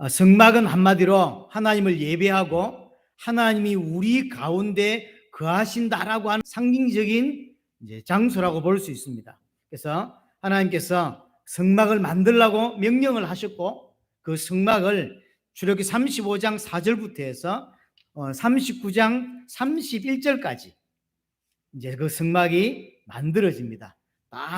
성막은 한마디로 하나님을 예배하고 하나님이 우리 가운데 거하신다라고 하는 상징적인 장소라고 볼 수 있습니다. 그래서 하나님께서 성막을 만들라고 명령을 하셨고, 그 성막을 출애굽기 35장 4절부터 해서 39장 31절까지 이제 그 성막이 만들어집니다.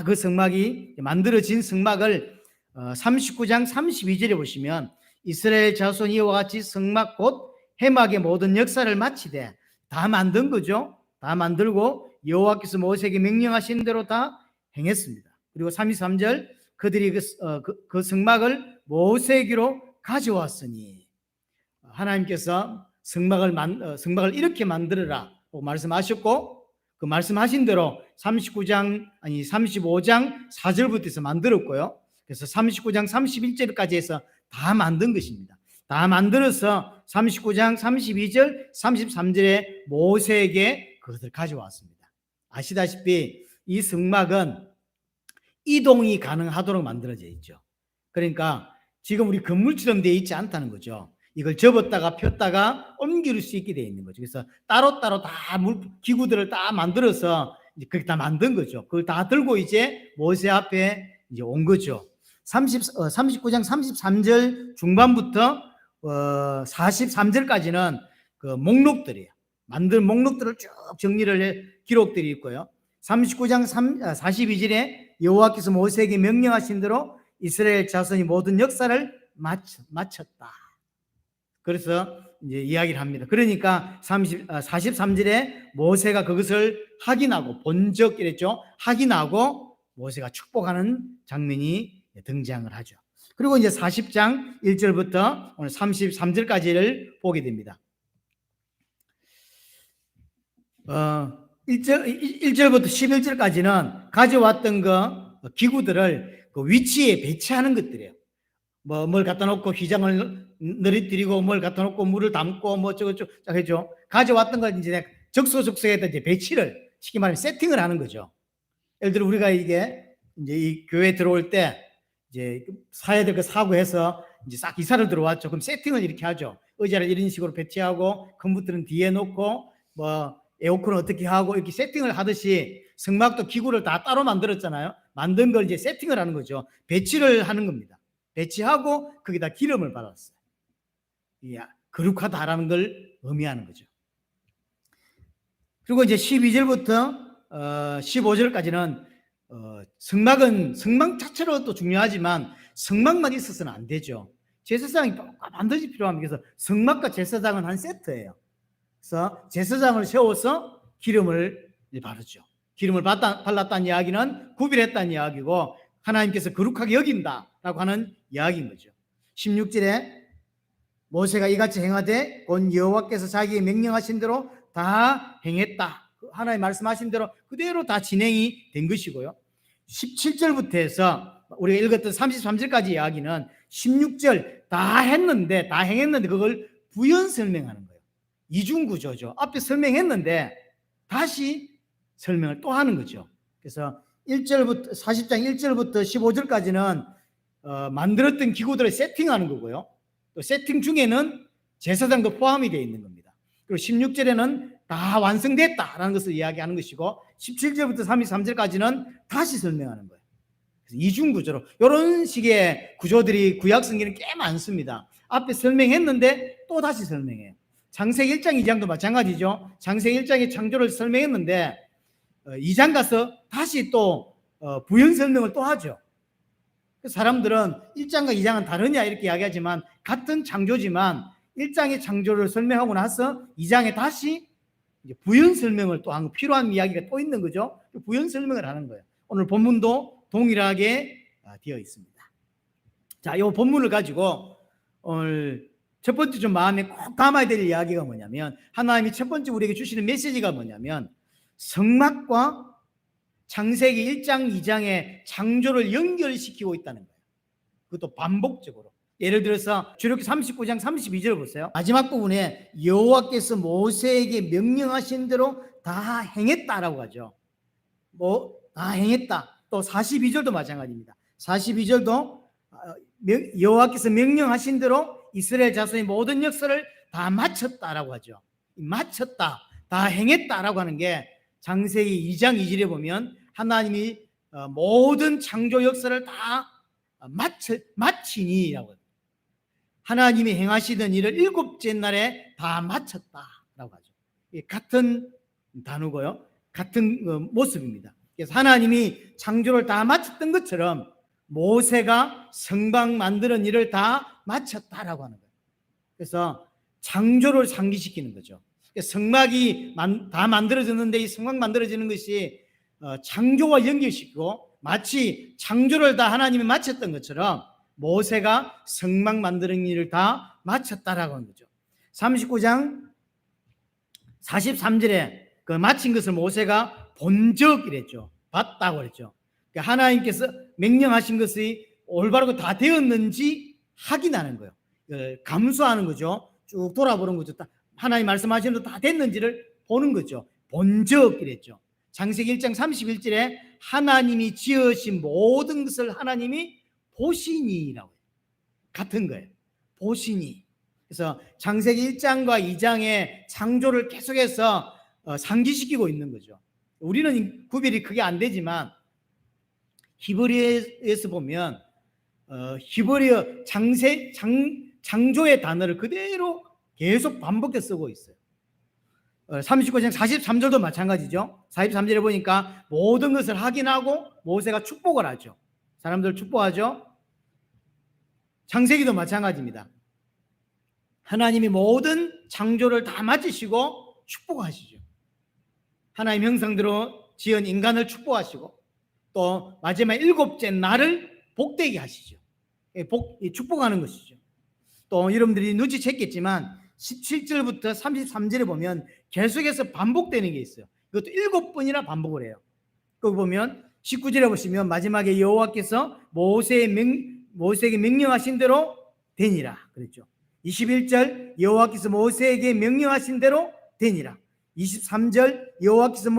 그 성막이 만들어진 성막을 39장 32절에 보시면, 이스라엘 자손이 이와 같이 성막 곧 회막의 모든 역사를 마치되, 다 만든 거죠. 다 만들고 여호와께서 모세에게 명령하신 대로 다 행했습니다. 그리고 33절, 그들이 그 성막을 모세에게로 가져왔으니, 하나님께서 성막을 이렇게 만들어라고 말씀하셨고, 그 말씀하신 대로 35장 4절부터 해서 만들었고요. 그래서 39장 31절까지 해서 다 만든 것입니다. 다 만들어서 39장 32절 33절에 모세에게 그것을 가져왔습니다. 아시다시피 이 성막은 이동이 가능하도록 만들어져 있죠. 그러니까 지금 우리 건물처럼 되어 있지 않다는 거죠. 이걸 접었다가 폈다가 옮길 수 있게 되어 있는 거죠. 그래서 따로따로 다 기구들을 다 만들어서 그렇게 다 만든 거죠. 그걸 다 들고 이제 모세 앞에 이제 온 거죠. 39장 33절 중반부터 43절까지는 그 목록들이에요. 만든 목록들을 쭉 정리를 해 기록들이 있고요. 39장 42절에 여호와께서 모세에게 명령하신 대로 이스라엘 자손이 모든 역사를 마쳤다. 그래서 이제 이야기를 합니다. 그러니까 43절에 모세가 그것을 확인하고 본 적 이랬죠. 확인하고 모세가 축복하는 장면이 등장을 하죠. 그리고 이제 40장 1절부터 오늘 33절까지를 보게 됩니다. 1절부터 11절까지는 가져왔던 그 기구들을 그 위치에 배치하는 것들이에요. 뭘 갖다 놓고 휘장을 늘어뜨리고 뭘 갖다 놓고 물을 담고 뭐 저거 해죠. 가져왔던 걸 이제 적소적소에다 이제 배치를, 쉽게 말하면 세팅을 하는 거죠. 예를 들어 우리가 이게 이제 이 교회 들어올 때 이제 사야 될 거 사고 해서 이제 싹 이사를 들어왔죠. 그럼 세팅을 이렇게 하죠. 의자를 이런 식으로 배치하고 컴퓨터는 뒤에 놓고 뭐 에어컨은 어떻게 하고 이렇게 세팅을 하듯이 성막도 기구를 다 따로 만들었잖아요. 만든 걸 이제 세팅을 하는 거죠. 배치를 하는 겁니다. 배치하고 거기다 기름을 발랐어요. 거룩하다라는 걸 의미하는 거죠. 그리고 이제 12절부터 15절까지는 성막 자체로도 중요하지만 성막만 있어서는 안 되죠. 제사장이 반드시 필요합니다. 그래서 성막과 제사장은 한 세트예요. 그래서 제사장을 세워서 기름을 바르죠. 기름을 발랐다는 이야기는 구별했다는 이야기고, 하나님께서 거룩하게 여긴다라고 하는 이야기인 거죠. 16절에 모세가 이같이 행하되 곧 여호와께서 자기의 명령하신 대로 다 행했다. 하나님 말씀하신 대로 그대로 다 진행이 된 것이고요. 17절부터 해서 우리가 읽었던 33절까지 이야기는 16절 다 행했는데 그걸 부연 설명하는 거예요. 이중구조죠. 앞에 설명했는데 다시 설명을 또 하는 거죠. 그래서 40장 1절부터 15절까지는 만들었던 기구들을 세팅하는 거고요. 또 세팅 중에는 제사장도 포함이 되어 있는 겁니다. 그리고 16절에는 다 완성됐다라는 것을 이야기하는 것이고, 17절부터 33절까지는 다시 설명하는 거예요. 그래서 이중구조로 이런 식의 구조들이 구약 성경에 꽤 많습니다. 앞에 설명했는데 또 다시 설명해요. 창세기 1장 2장도 마찬가지죠. 창세기 1장의 창조를 설명했는데 2장 가서 다시 또 부연 설명을 또 하죠. 사람들은 1장과 2장은 다르냐 이렇게 이야기하지만 같은 창조지만 1장의 창조를 설명하고 나서 2장에 다시 부연 설명을 또 하고 필요한 이야기가 또 있는 거죠. 부연 설명을 하는 거예요. 오늘 본문도 동일하게 되어 있습니다. 자, 이 본문을 가지고 오늘 첫 번째 좀 마음에 꼭 담아야 될 이야기가 뭐냐면, 하나님이 첫 번째 우리에게 주시는 메시지가 뭐냐면, 성막과 창세기 1장 2장의 창조를 연결시키고 있다는 거예요. 그것도 반복적으로. 예를 들어서 출애굽기 39장 32절 보세요. 마지막 부분에 여호와께서 모세에게 명령하신 대로 다 행했다라고 하죠. 다 행했다. 또 42절도 마찬가지입니다. 42절도 여호와께서 명령하신 대로 이스라엘 자손의 모든 역사를 다 마쳤다라고 하죠. 마쳤다, 다 행했다라고 하는 게 창세기 2장 2절에 보면 하나님이 모든 창조 역사를 다 마치니라고 해요. 하나님이 행하시던 일을 일곱째 날에 다 마쳤다라고 하죠. 같은 단어고요, 같은 모습입니다. 그래서 하나님이 창조를 다 마쳤던 것처럼 모세가 성막 만드는 일을 다 마쳤다라고 하는 거예요. 그래서 창조를 상기시키는 거죠. 성막이 다 만들어졌는데 이 성막 만들어지는 것이 창조와 연결시키고 마치 창조를 다 하나님이 마쳤던 것처럼 모세가 성막 만드는 일을 다 마쳤다라고 하는 거죠. 39장 43절에 그 마친 것을 모세가 본 적이랬죠. 봤다고 그랬죠. 그러니까 하나님께서 명령하신 것이 올바르고 다 되었는지 확인하는 거예요. 감수하는 거죠. 쭉 돌아보는 거죠. 하나님 말씀하신 대로 다 됐는지를 보는 거죠. 본 적이랬죠. 창세기 1장 31절에 하나님이 지으신 모든 것을 하나님이 보시니라고 해요. 같은 거예요. 보시니. 그래서 창세기 1장과 2장의 창조를 계속해서 상기시키고 있는 거죠. 우리는 구별이 크게 안 되지만 히브리어에서 보면 히브리어 창조의 단어를 그대로 계속 반복해서 쓰고 있어요. 39장 43절도 마찬가지죠. 43절에 보니까 모든 것을 확인하고 모세가 축복을 하죠. 사람들 축복하죠. 창세기도 마찬가지입니다. 하나님이 모든 창조를 다 마치시고 축복하시죠. 하나님 형상대로 지은 인간을 축복하시고 또 마지막 일곱째 날을 복되게 하시죠. 축복하는 것이죠. 또 여러분들이 눈치챘겠지만 17절부터 33절에 보면 계속해서 반복되는 게 있어요. 이것도 7번이나 반복을 해요. 거기 보면 19절에 보시면 마지막에 여호와께서 모세에게 명령하신 대로 되니라 그랬죠. 21절 여호와께서 모세에게 명령하신 대로 되니라. 23절 여호와께서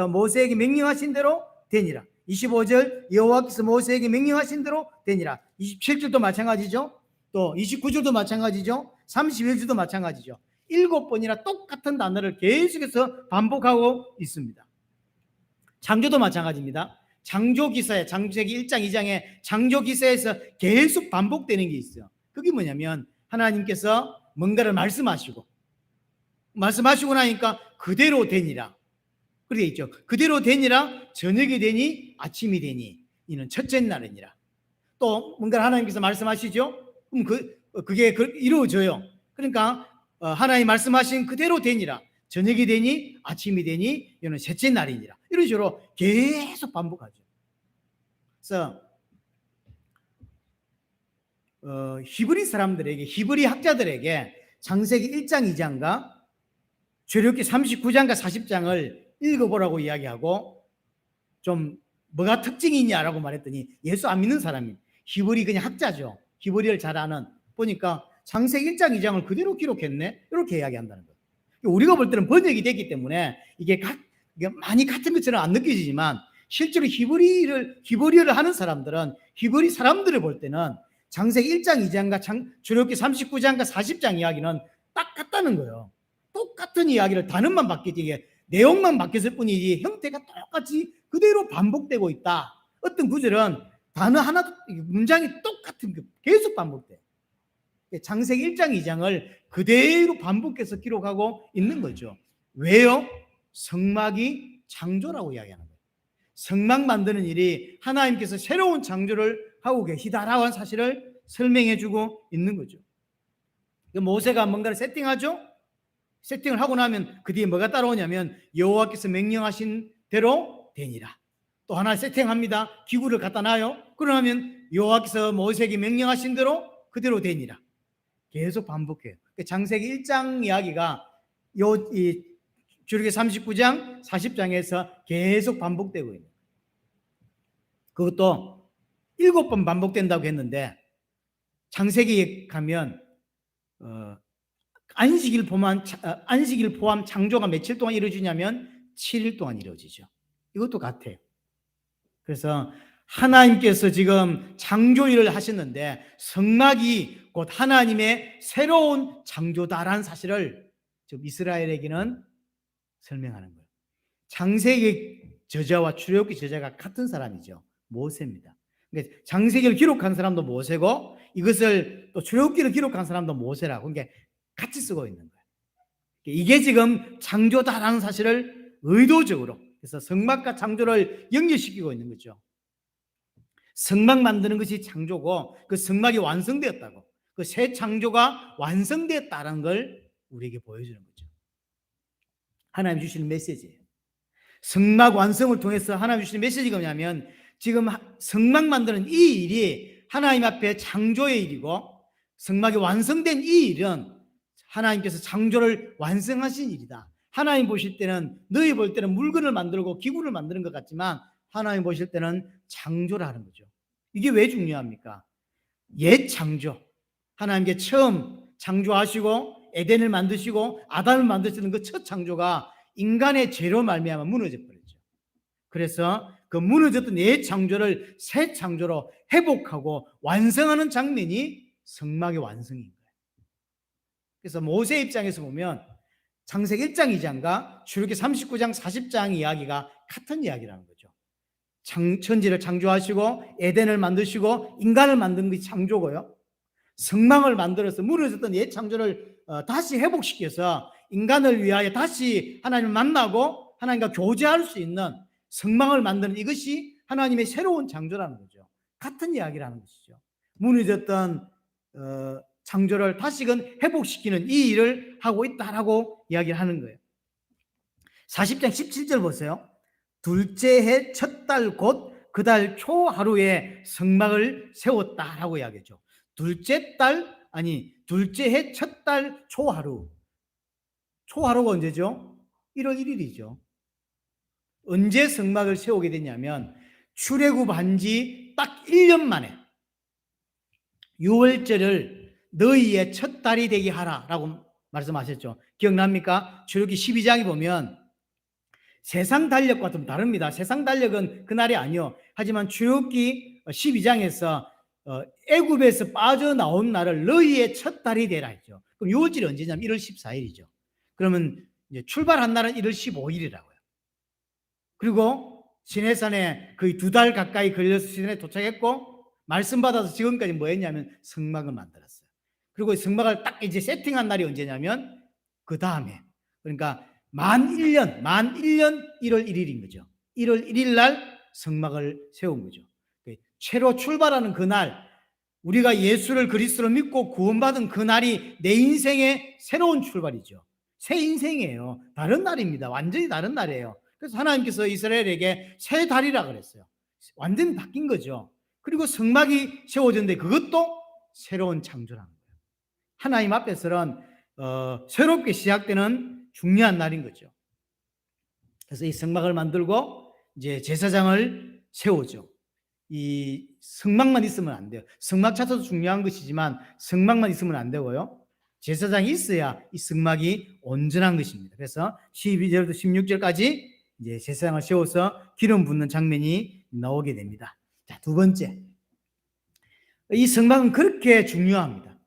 모세에게 명령하신 대로 되니라. 25절 여호와께서 모세에게 명령하신 대로 되니라. 27절도 마찬가지죠. 또 29절도 마찬가지죠. 31절도 마찬가지죠. 7번이나 똑같은 단어를 계속해서 반복하고 있습니다. 창조도 마찬가지입니다. 창조기사에 창세기 1장 2장에 창조기사에서 계속 반복되는 게 있어요. 그게 뭐냐면 하나님께서 뭔가를 말씀하시고 나니까 그대로 되니라 그렇게 있죠. 그대로 되니라 저녁이 되니 아침이 되니 이는 첫째 날이니라. 또 뭔가를 하나님께서 말씀하시죠. 그럼 그게 이루어져요. 그러니까 하나님 말씀하신 그대로 되니라 저녁이 되니 아침이 되니 이는 셋째 날이니라. 이런 식으로 계속 반복하죠. 그래서 히브리 사람들에게, 히브리 학자들에게 창세기 1장 2장과 출애굽기 39장과 40장을 읽어보라고 이야기하고 좀 뭐가 특징이 있냐라고 말했더니 예수 안 믿는 사람이 히브리 그냥 학자죠. 히브리를 잘 아는 보니까 창세기 1장 2장을 그대로 기록했네 이렇게 이야기한다는 거예요. 우리가 볼 때는 번역이 됐기 때문에 이게 많이 같은 것처럼 안 느껴지지만 실제로 히브리어를 하는 사람들은 히브리 사람들을 볼 때는 창세기 1장 2장과 출애굽기 39장과 40장 이야기는 딱 같다는 거예요. 똑같은 이야기를 단어만 바뀌지 내용만 바뀌었을 뿐이지 형태가 똑같이 그대로 반복되고 있다. 어떤 구절은 단어 하나도 문장이 똑같은 게 계속 반복돼. 창세기 1장 2장을 그대로 반복해서 기록하고 있는 거죠. 왜요? 성막이 창조라고 이야기하는 거예요. 성막 만드는 일이 하나님께서 새로운 창조를 하고 계시다라고 하는 사실을 설명해 주고 있는 거죠. 모세가 뭔가를 세팅하죠. 세팅을 하고 나면 그 뒤에 뭐가 따라오냐면 여호와께서 명령하신 대로 되니라. 또 하나 세팅합니다. 기구를 갖다 놔요. 그러면 여호와께서 모세에게 명령하신 대로 그대로 되니라. 계속 반복해요. 창세기 1장 이야기가 이 출애굽기 39장 40장에서 계속 반복되고 있는 거예요. 그것도 7번 반복된다고 했는데 창세기에 가면 안식일 포함 창조가 며칠 동안 이루어지냐면 7일 동안 이루어지죠. 이것도 같아요. 그래서 하나님께서 지금 창조 일을 하셨는데 성막이 곧 하나님의 새로운 창조다라는 사실을 지금 이스라엘에게는 설명하는 거예요. 창세기 저자와 출애굽기 저자가 같은 사람이죠. 모세입니다. 그러니까 창세기를 기록한 사람도 모세고 이것을 또 출애굽기를 기록한 사람도 모세라고, 그러니까 같이 쓰고 있는 거예요. 이게 지금 창조다라는 사실을 의도적으로, 그래서 성막과 창조를 연결시키고 있는 거죠. 성막 만드는 것이 창조고 그 성막이 완성되었다고, 그 새 창조가 완성되었다는 걸 우리에게 보여주는 거죠. 하나님 주시는 메시지예요. 성막 완성을 통해서 하나님 주시는 메시지가 뭐냐면, 지금 성막 만드는 이 일이 하나님 앞에 창조의 일이고, 성막이 완성된 이 일은 하나님께서 창조를 완성하신 일이다. 하나님 보실 때는, 너희 볼 때는 물건을 만들고 기구를 만드는 것 같지만 하나님 보실 때는 창조를 하는 거죠. 이게 왜 중요합니까? 옛 창조, 하나님께 처음 창조하시고 에덴을 만드시고 아담을 만드시는 그 첫 창조가 인간의 죄로 말미암아 무너져 버렸죠. 그래서 그 무너졌던 옛 창조를 새 창조로 회복하고 완성하는 장면이 성막의 완성인 거예요. 그래서 모세 입장에서 보면 창세기 1장 2장과 출애굽기 39장 40장 이야기가 같은 이야기라는 거죠. 천지를 창조하시고 에덴을 만드시고 인간을 만든 것이 창조고요, 성막을 만들어서 무너졌던 옛 창조를 다시 회복시켜서 인간을 위하여 다시 하나님을 만나고 하나님과 교제할 수 있는 성막을 만드는 이것이 하나님의 새로운 창조라는 거죠. 같은 이야기라는 것이죠. 무너졌던 창조를 다시금 회복시키는 이 일을 하고 있다라고 이야기를 하는 거예요. 40장 17절 보세요. 둘째 해 첫 달 곧 그 달 초 하루에 성막을 세웠다라고 이야기했죠. 둘째 해 첫 달 초하루. 초하루가 언제죠? 1월 1일이죠. 언제 성막을 세우게 됐냐면 출애굽한 지 딱 1년 만에 6월절을 너희의 첫 달이 되게 하라라고 말씀하셨죠. 기억납니까? 출애굽기 12장에 보면 세상 달력과 좀 다릅니다. 세상 달력은 그날이 아니요. 하지만 출애굽기 12장에서 애굽에서 빠져나온 날을 너희의 첫 달이 되라 했죠. 그럼 6월절이 언제냐면 1월 14일이죠. 그러면 이제 출발한 날은 1월 15일이라고요. 그리고 시내산에 거의 2달 가까이 걸려서 시내에 도착했고, 말씀 받아서 지금까지 뭐 했냐면 성막을 만들었어요. 그리고 성막을 딱 이제 세팅한 날이 언제냐면 그 다음에, 그러니까 만 1년 1월 1일인 거죠. 1월 1일 날 성막을 세운 거죠. 최로 출발하는 그날, 우리가 예수를 그리스도로 믿고 구원받은 그날이 내 인생의 새로운 출발이죠. 새 인생이에요. 다른 날입니다. 완전히 다른 날이에요. 그래서 하나님께서 이스라엘에게 새 달이라 그랬어요. 완전히 바뀐 거죠. 그리고 성막이 세워졌는데 그것도 새로운 창조라는 거예요. 하나님 앞에서는 새롭게 시작되는 중요한 날인 거죠. 그래서 이 성막을 만들고 이제 제사장을 세우죠. 이 성막만 있으면 안 돼요. 성막 자체도 중요한 것이지만 성막만 있으면 안 되고요, 제사장이 있어야 이 성막이 온전한 것입니다. 그래서 12절부터 16절까지 이제 제사장을 세워서 기름 붓는 장면이 나오게 됩니다. 자, 두 번째, 이 성막은 그렇게 중요합니다.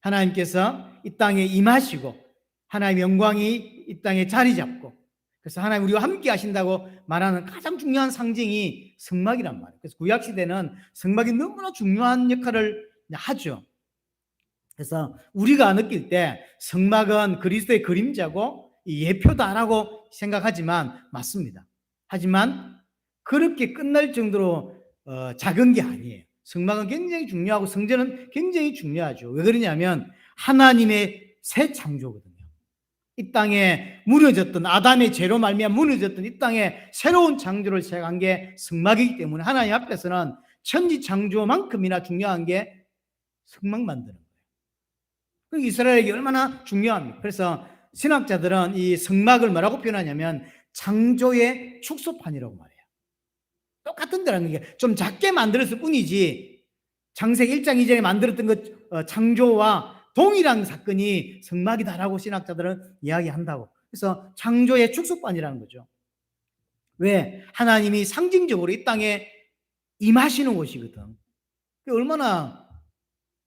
하나님께서 이 땅에 임하시고 하나님의 영광이 이 땅에 자리 잡고, 그래서 하나님 우리와 함께 하신다고 말하는 가장 중요한 상징이 성막이란 말이에요. 그래서 구약시대는 성막이 너무나 중요한 역할을 하죠. 그래서 우리가 느낄 때 성막은 그리스도의 그림자고 예표다라고 생각하지만 맞습니다. 하지만 그렇게 끝날 정도로 작은 게 아니에요. 성막은 굉장히 중요하고 성전은 굉장히 중요하죠. 왜 그러냐면 하나님의 새 창조거든요. 이 땅에 무너졌던 아담의 죄로 말미암아 무너졌던 이 땅에 새로운 창조를 시작한 게 성막이기 때문에 하나님 앞에서는 천지 창조만큼이나 중요한 게 성막 만드는 거예요. 그 이스라엘에게 얼마나 중요합니까? 그래서 신학자들은 이 성막을 뭐라고 표현하냐면 창조의 축소판이라고 말해요. 똑같은 데라는 게 좀 작게 만들었을 뿐이지 창세기 1장 2장에 만들었던 것 창조와 동일한 사건이 성막이다라고 신학자들은 이야기한다고. 그래서 창조의 축소판이라는 거죠. 왜? 하나님이 상징적으로 이 땅에 임하시는 곳이거든. 그게 얼마나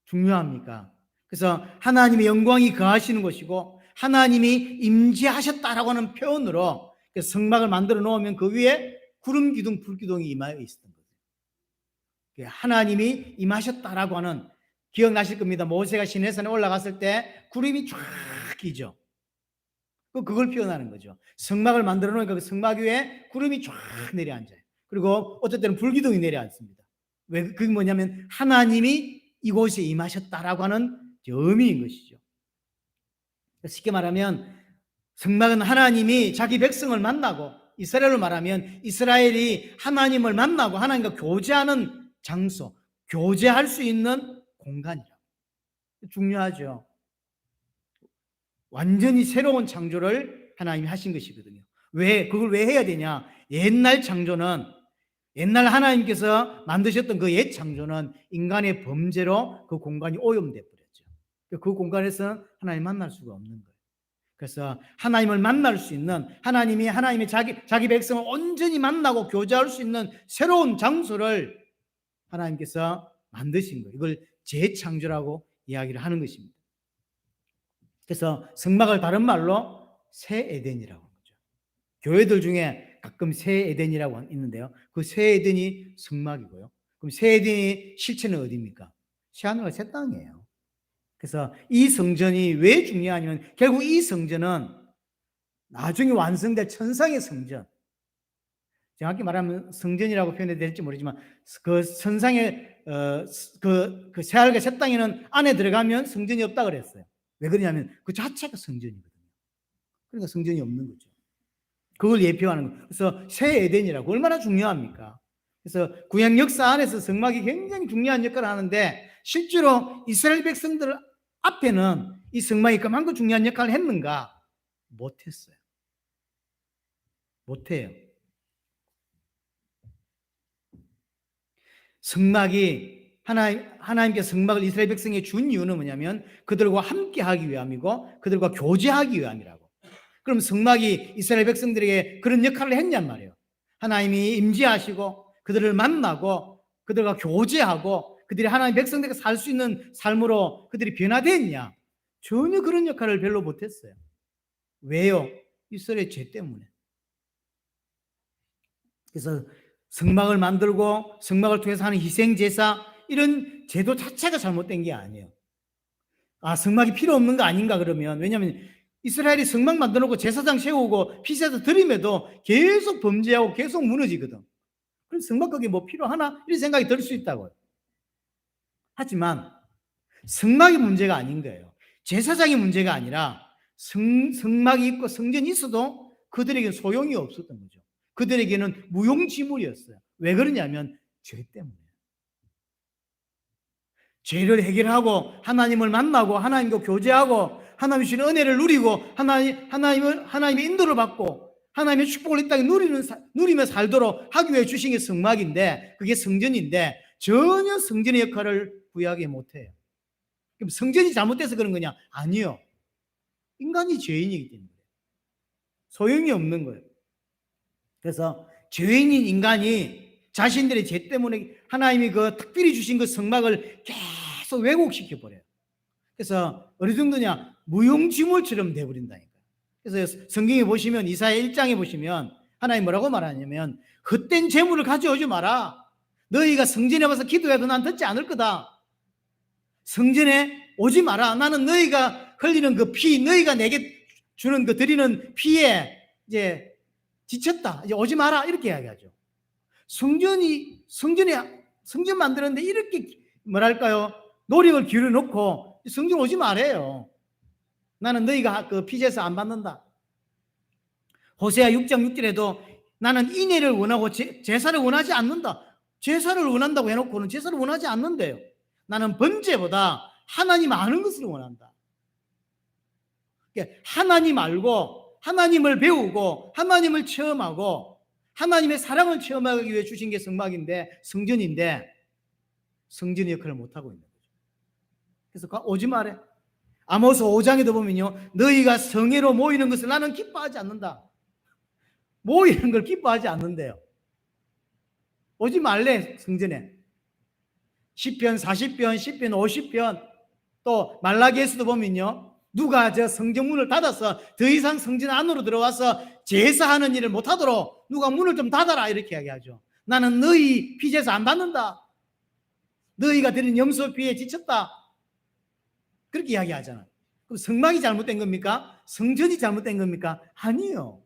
중요합니까? 그래서 하나님의 영광이 거하시는 곳이고 하나님이 임재하셨다라고 하는 표현으로 성막을 만들어 놓으면 그 위에 구름 기둥, 불 기둥이 임하여 있었던 거죠. 하나님이 임하셨다라고 하는, 기억나실 겁니다. 모세가 시내산에 올라갔을 때 구름이 쫙 끼죠. 그걸 표현하는 거죠. 성막을 만들어 놓으니까 그 성막 위에 구름이 쫙 내려앉아요. 그리고 어떨 때는 불기둥이 내려앉습니다. 왜? 그게 뭐냐면 하나님이 이곳에 임하셨다라고 하는 의미인 것이죠. 쉽게 말하면 성막은 하나님이 자기 백성을 만나고, 이스라엘로 말하면 이스라엘이 하나님을 만나고 하나님과 교제하는 장소, 교제할 수 있는 공간이라고. 중요하죠. 완전히 새로운 창조를 하나님이 하신 것이거든요. 그걸 왜 해야 되냐? 옛날 창조는, 옛날 하나님께서 만드셨던 그 옛 창조는 인간의 범죄로 그 공간이 오염돼 버렸죠. 그 공간에서 하나님 만날 수가 없는 거예요. 그래서 하나님을 만날 수 있는, 하나님이 하나님의 자기 백성을 온전히 만나고 교제할 수 있는 새로운 장소를 하나님께서 만드신 거예요. 이걸 재창조라고 이야기를 하는 것입니다. 그래서 성막을 다른 말로 새 에덴이라고 하는 거죠. 교회들 중에 가끔 새 에덴이라고 있는데요. 그 새 에덴이 성막이고요. 그럼 새 에덴의 실체는 어디입니까? 새하늘과 새 땅이에요. 그래서 이 성전이 왜 중요하냐면 결국 이 성전은 나중에 완성될 천상의 성전, 정확히 말하면 성전이라고 표현해야 될지 모르지만 그 천상의 그 새하늘과 새 땅에는 안에 들어가면 성전이 없다 그랬어요. 왜 그러냐면 그 자체가 성전이거든요. 그러니까 성전이 없는 거죠. 그걸 예표하는 거예요. 그래서 새 에덴이라고. 얼마나 중요합니까? 그래서 구약 역사 안에서 성막이 굉장히 중요한 역할을 하는데 실제로 이스라엘 백성들 앞에는 이 성막이 그만큼 중요한 역할을 했는가? 못했어요. 못해요. 성막이 하나님께서 성막을 이스라엘 백성에게 준 이유는 뭐냐면 그들과 함께 하기 위함이고 그들과 교제하기 위함이라고. 그럼 성막이 이스라엘 백성들에게 그런 역할을 했냔 말이에요. 하나님이 임재하시고 그들을 만나고 그들과 교제하고 그들이 하나님 백성들에게 살 수 있는 삶으로 그들이 변화됐냐? 전혀 그런 역할을 별로 못했어요. 왜요? 이스라엘의 죄 때문에. 그래서 성막을 만들고 성막을 통해서 하는 희생제사, 이런 제도 자체가 잘못된 게 아니에요. 성막이 필요 없는 거 아닌가 그러면, 왜냐하면 이스라엘이 성막 만들어 놓고 제사장 세우고 피제사 드림에도 계속 범죄하고 계속 무너지거든. 그래서 성막 거기 뭐 필요하나? 이런 생각이 들 수 있다고요. 하지만 성막이 문제가 아닌 거예요. 제사장이 문제가 아니라 성막이 있고 성전이 있어도 그들에게는 소용이 없었던 거죠. 그들에게는 무용지물이었어요. 왜 그러냐면 죄 때문에. 죄를 해결하고 하나님을 만나고 하나님과 교제하고 하나님이 주신 은혜를 누리고 하나님의 인도를 받고 하나님의 축복을 이 땅에 누리며 살도록 하기 위해 주신 게 성막인데, 그게 성전인데 전혀 성전의 역할을 부여하지 못해요. 그럼 성전이 잘못돼서 그런 거냐? 아니요. 인간이 죄인이기 때문에 소용이 없는 거예요. 그래서 죄인인 인간이 자신들의 죄 때문에 하나님이 그 특별히 주신 그 성막을 계속 왜곡시켜 버려요. 그래서 어느 정도냐? 무용지물처럼 돼버린다니까. 그래서 성경에 보시면 이사야 1장에 보시면 하나님 뭐라고 말하냐면 헛된 재물을 가져오지 마라. 너희가 성전에 와서 기도해도 난 듣지 않을 거다. 성전에 오지 마라. 나는 너희가 흘리는 그 피, 너희가 내게 주는 그 드리는 피에 이제 지쳤다. 이제 오지 마라. 이렇게 이야기하죠. 성전 만드는데 이렇게 뭐랄까요? 노력을 기울여 놓고 성전 오지 말아요. 나는 너희가 그 피제사 안 받는다. 호세아 6장 6절에도 나는 인애를 원하고 제사를 원하지 않는다. 제사를 원한다고 해놓고는 제사를 원하지 않는데요. 나는 번제보다 하나님 아는 것을 원한다. 하나님 알고 하나님을 배우고 하나님을 체험하고 하나님의 사랑을 체험하기 위해 주신 게 성막인데, 성전인데 성전의 역할을 못하고 있는 거죠. 그래서 오지 말해. 아모스 5장에도 보면요, 너희가 성회로 모이는 것을 나는 기뻐하지 않는다. 모이는 걸 기뻐하지 않는데요. 오지 말래 성전에. 시편 40편, 시편 50편, 또 말라기에서도 보면요, 누가 저 성전문을 닫아서 더 이상 성전 안으로 들어와서 제사하는 일을 못하도록 누가 문을 좀 닫아라 이렇게 이야기하죠. 나는 너희 피제사 안 받는다. 너희가 드린 염소 피에 지쳤다. 그렇게 이야기하잖아. 그럼 성막이 잘못된 겁니까? 성전이 잘못된 겁니까? 아니요.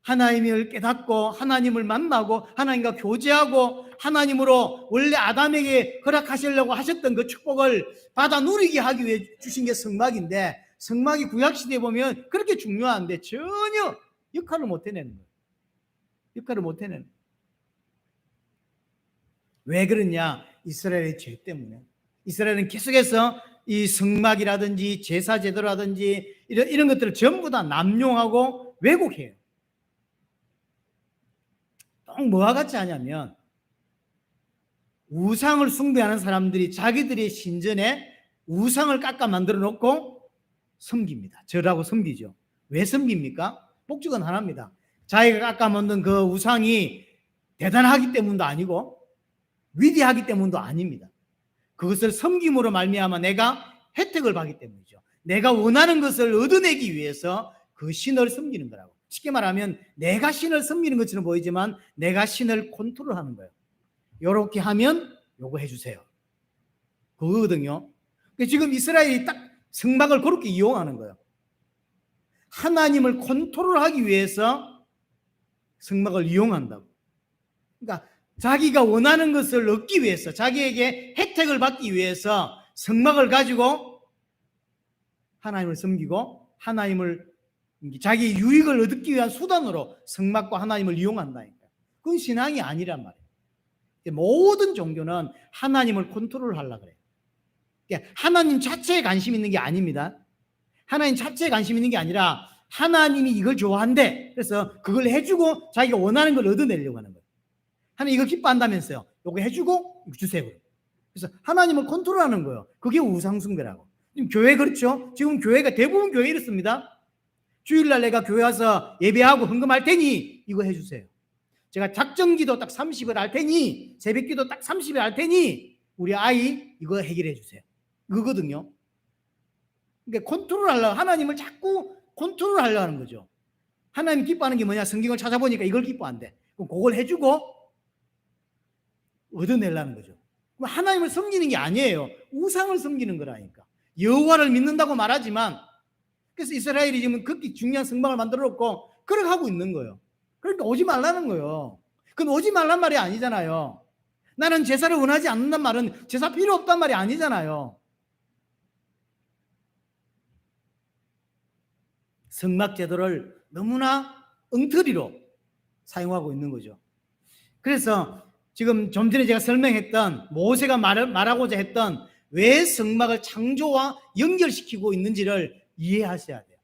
하나님을 깨닫고 하나님을 만나고 하나님과 교제하고 하나님으로 원래 아담에게 허락하시려고 하셨던 그 축복을 받아 누리게 하기 위해 주신 게 성막인데, 성막이 구약시대에 보면 그렇게 중요한데 전혀 역할을 못 해내는 거예요. 역할을 못 해내는 거예요. 왜 그러냐? 이스라엘의 죄 때문에. 이스라엘은 계속해서 이 성막이라든지 제사 제도라든지 이런 것들을 전부 다 남용하고 왜곡해요. 또 뭐와 같이 하냐면, 우상을 숭배하는 사람들이 자기들의 신전에 우상을 깎아 만들어 놓고 섬깁니다. 절하고 섬기죠. 왜 섬깁니까? 목적은 하나입니다. 자기가 깎아 만든 그 우상이 대단하기 때문도 아니고 위대하기 때문도 아닙니다. 그것을 섬김으로 말미암아 내가 혜택을 받기 때문이죠. 내가 원하는 것을 얻어내기 위해서 그 신을 섬기는 거라고. 쉽게 말하면 내가 신을 섬기는 것처럼 보이지만 내가 신을 컨트롤하는 거예요. 이렇게 하면 요거 해주세요. 그거거든요. 지금 이스라엘이 딱 성막을 그렇게 이용하는 거예요. 하나님을 컨트롤하기 위해서 성막을 이용한다고. 그러니까 자기가 원하는 것을 얻기 위해서, 자기에게 혜택을 받기 위해서 성막을 가지고 하나님을 섬기고 하나님을 자기 유익을 얻기 위한 수단으로 성막과 하나님을 이용한다니까. 그건 신앙이 아니란 말이에요. 모든 종교는 하나님을 컨트롤하려고 그래요. 그러니까 하나님 자체에 관심 있는 게 아닙니다. 하나님 자체에 관심 있는 게 아니라 하나님이 이걸 좋아한대. 그래서 그걸 해주고 자기가 원하는 걸 얻어내려고 하는 거예요. 하나님 이거 기뻐한다면서요. 이거 해주고 이거 주세요. 그래서 하나님을 컨트롤하는 거예요. 그게 우상숭배라고. 지금 교회 그렇죠? 지금 교회가 대부분 교회 이렇습니다. 주일날 내가 교회 와서 예배하고 헌금할 테니 이거 해주세요. 제가 작정기도 딱 30을 할 테니, 새벽기도 딱 30을 할 테니 우리 아이 이거 해결해 주세요. 그거거든요. 그러니까 컨트롤하려고, 하나님을 자꾸 컨트롤하려는 거죠. 하나님 기뻐하는 게 뭐냐? 성경을 찾아보니까 이걸 기뻐한대. 그럼 그걸 해주고 얻어내려는 거죠. 그럼 하나님을 섬기는 게 아니에요. 우상을 섬기는 거라니까. 여호와를 믿는다고 말하지만, 그래서 이스라엘이 지금 극히 중요한 성막을 만들어 놓고 그렇게 하고 있는 거예요. 그러니까 오지 말라는 거예요. 그건 오지 말란 말이 아니잖아요. 나는 제사를 원하지 않는단 말은 제사 필요 없단 말이 아니잖아요. 성막 제도를 너무나 엉터리로 사용하고 있는 거죠. 그래서 지금 좀 전에 제가 설명했던 모세가 말하고자 했던 왜 성막을 창조와 연결시키고 있는지를 이해하셔야 돼요.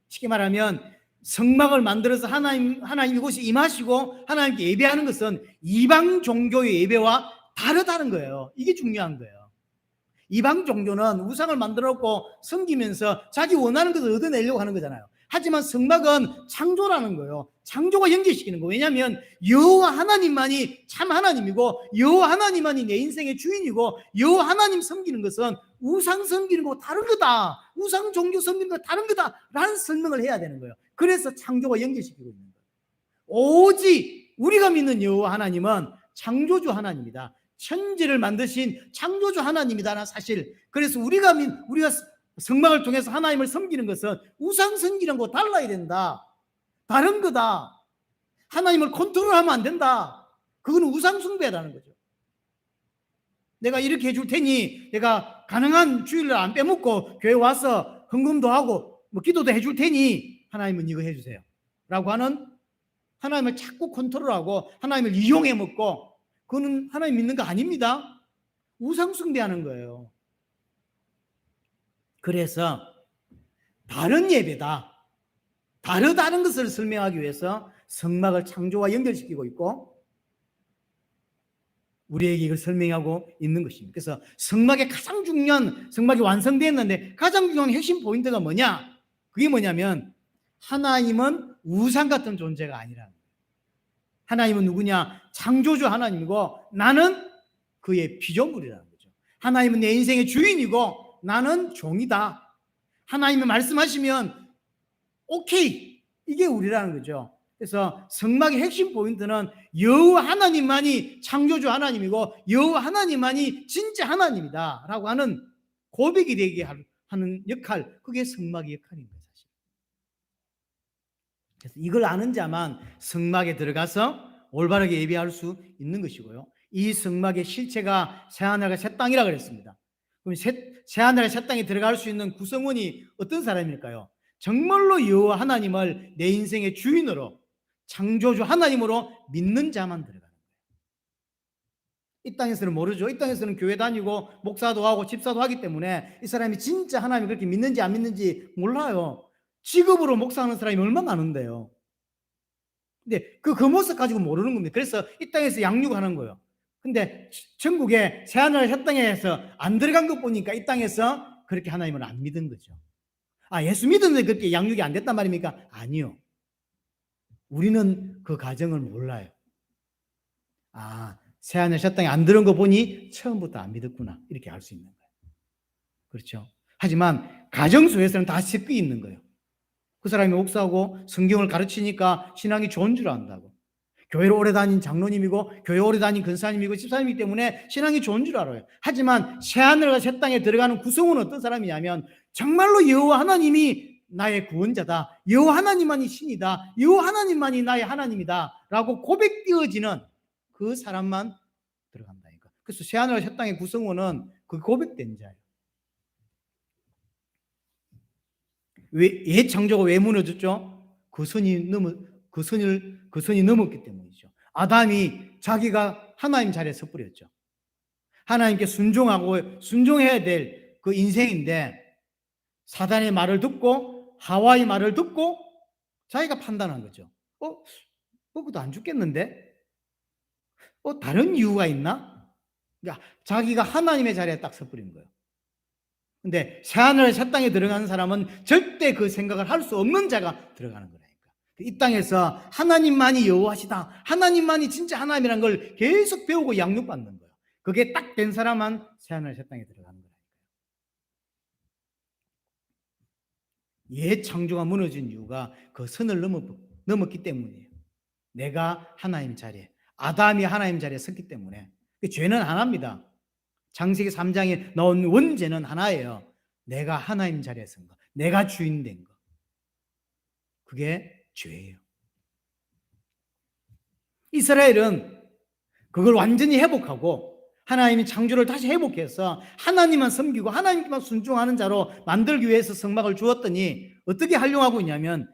쉽게 말하면 성막을 만들어서 하나님 이곳에 임하시고 하나님께 예배하는 것은 이방 종교의 예배와 다르다는 거예요. 이게 중요한 거예요. 이방 종교는 우상을 만들어 놓고 섬기면서 자기 원하는 것을 얻어내려고 하는 거잖아요. 하지만 성막은 창조라는 거예요. 창조가 연결시키는 거예요. 왜냐하면 여호와 하나님만이 참 하나님이고 여호와 하나님만이 내 인생의 주인이고 여호와 하나님 섬기는 것은 우상 섬기는 거 다른 거다. 우상 종교 섬기는 거 다른 거다. 라는 설명을 해야 되는 거예요. 그래서 창조가 연결시키고 있는 거예요. 오직 우리가 믿는 여호와 하나님은 창조주 하나님이다. 천지를 만드신 창조주 하나님이다라는 사실. 그래서 우리가 성막을 통해서 하나님을 섬기는 것은 우상 섬기는 거 달라야 된다. 다른 거다. 하나님을 컨트롤하면 안 된다. 그건 우상 숭배라는 거죠. 내가 이렇게 해줄 테니, 내가 가능한 주일날 안 빼먹고 교회 와서 헌금도 하고 기도도 해줄 테니 하나님은 이거 해주세요 라고 하는, 하나님을 자꾸 컨트롤하고 하나님을 이용해 먹고, 그거는 하나님 믿는 거 아닙니다. 우상 숭배하는 거예요. 그래서 다른 예배다, 다르다는 것을 설명하기 위해서 성막을 창조와 연결시키고 있고 우리에게 이걸 설명하고 있는 것입니다. 그래서 성막의 가장 중요한, 성막이 완성되었는데 가장 중요한 핵심 포인트가 뭐냐? 그게 뭐냐면 하나님은 우상 같은 존재가 아니라는 거예요. 하나님은 누구냐? 창조주 하나님이고 나는 그의 피조물이라는 거죠. 하나님은 내 인생의 주인이고 나는 종이다. 하나님이 말씀하시면 오케이, 이게 우리라는 거죠. 그래서 성막의 핵심 포인트는 여호와 하나님만이 창조주 하나님이고 여호와 하나님만이 진짜 하나님이다 라고 하는 고백이 되게 하는 역할, 그게 성막의 역할입니다. 사실. 그래서 이걸 아는 자만 성막에 들어가서 올바르게 예배할 수 있는 것이고요. 이 성막의 실체가 새하늘과 새 땅이라고 그랬습니다. 그럼 새하늘과 새 땅에 들어갈 수 있는 구성원이 어떤 사람일까요? 정말로 여호와 하나님을 내 인생의 주인으로, 창조주 하나님으로 믿는 자만 들어가는 거예요. 이 땅에서는 모르죠. 이 땅에서는 교회 다니고 목사도 하고 집사도 하기 때문에 이 사람이 진짜 하나님을 그렇게 믿는지 안 믿는지 몰라요. 직업으로 목사하는 사람이 얼마나 많은데요. 근데 그 모습 가지고 모르는 겁니다. 그래서 이 땅에서 양육하는 거예요. 근데 전국에 새하늘 새 땅에서 안 들어간 것 보니까 이 땅에서 그렇게 하나님을 안 믿은 거죠. 아, 예수 믿었는데 그렇게 양육이 안 됐단 말입니까? 아니요. 우리는 그 과정을 몰라요. 아, 새하늘 새 땅에 안 들어온 거 보니 처음부터 안 믿었구나, 이렇게 알 수 있는 거예요. 그렇죠. 하지만 가정 속에서는 다 섞여 있는 거예요. 그 사람이 목사하고 성경을 가르치니까 신앙이 좋은 줄 안다고. 교회를 오래 다닌 장로님이고 교회 오래 다닌 근사님이고 집사님이기 때문에 신앙이 좋은 줄 알아요. 하지만 새하늘과 새 땅에 들어가는 구성원은 어떤 사람이냐면 정말로 여호와 하나님이 나의 구원자다, 여호와 하나님만이 신이다, 여호와 하나님만이 나의 하나님이다 라고 고백되어지는 그 사람만 들어간다니까. 그래서 새하늘과 새 땅의 구성원은 그 고백된 자예요. 옛 창조가 왜 무너졌죠? 그 선이 넘었기 때문이죠. 아담이 자기가 하나님 자리에 섰버렸죠. 하나님께 순종해야 될 그 인생인데 사단의 말을 듣고 하와의 말을 듣고 자기가 판단한 거죠. 먹어도 안 죽겠는데? 다른 이유가 있나? 그러니까 자기가 하나님의 자리에 딱 서버린 거예요. 근데 새하늘 새 땅에 들어가는 사람은 절대 그 생각을 할 수 없는 자가 들어가는 거라니까. 이 땅에서 하나님만이 여호와시다, 하나님만이 진짜 하나님이라는 걸 계속 배우고 양육받는 거예요. 그게 딱 된 사람만 새하늘 새 땅에 들어가는 거라니까요. 옛 창조가 무너진 이유가 그 선을 넘었기 때문이에요. 내가 하나님 자리에, 아담이 하나님 자리에 섰기 때문에. 죄는 하나입니다. 창세기 3장에 나온 원죄는 하나예요. 내가 하나님 자리에 선 거, 내가 주인 된 거. 그게 죄예요. 이스라엘은 그걸 완전히 회복하고 하나님이 창조를 다시 회복해서 하나님만 섬기고 하나님만 순종하는 자로 만들기 위해서 성막을 주었더니 어떻게 활용하고 있냐면